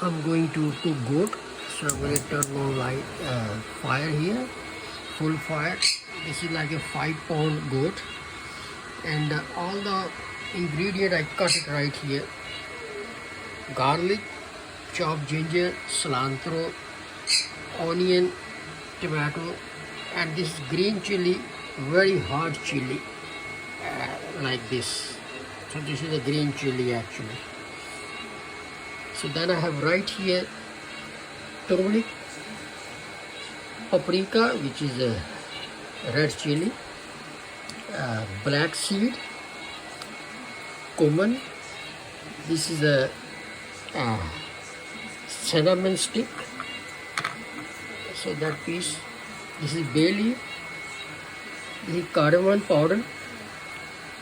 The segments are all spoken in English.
I'm going to cook goat, so I'm going to turn on light fire here, full fire. This is like a 5-pound goat, and all the ingredient I cut it right here: garlic, chopped ginger, cilantro, onion, tomato, and this green chili, very hard chili, like this. So this is a green chili actually. So then I have right here turmeric, paprika, which is a red chili, black seed, cumin. This is a cinnamon stick. So that piece. This is bay leaf. This is cardamom powder.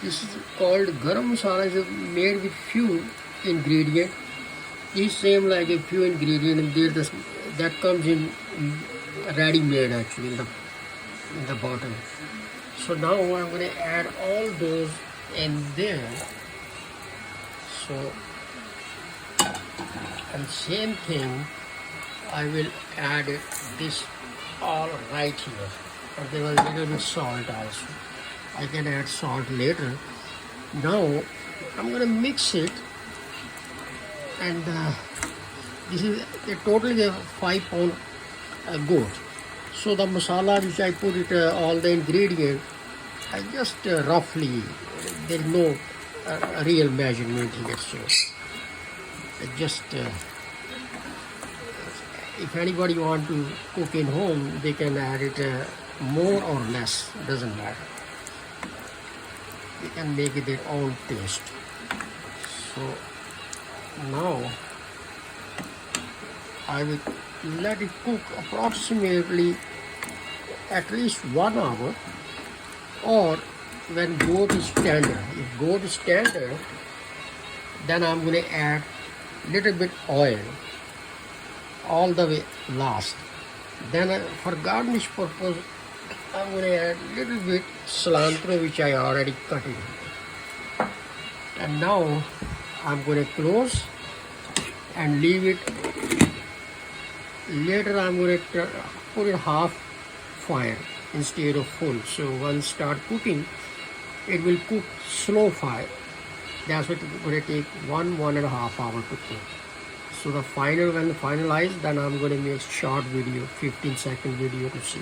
This is called garam masala. Is made with few ingredients. This same like a few ingredients, and there that comes in ready-made actually in the bottom. So now I'm going to add all those in there. So, and same thing, I will add this all right here. And there was a little bit salt also. I can add salt later. Now I'm going to mix it, and this is totally a 5-pound goat. So the masala which I put it, all the ingredients, I just roughly, there is no real measurement here. So just if anybody want to cook in home, they can add it more or less, doesn't matter. They can make it their own taste. So now I will let it cook approximately at least 1 hour, or when goat is tender. If goat is tender, then I'm going to add little bit oil all the way last. Then for garnish purpose, I'm going to add little bit cilantro, which I already cut it. And now I'm going to close and leave it. Later I'm going to put it half fire instead of full. So once start cooking, it will cook slow fire. That's what it's going to take 1.5 hours to cook. So when finalized, then I'm going to make short video, 15-second video to see.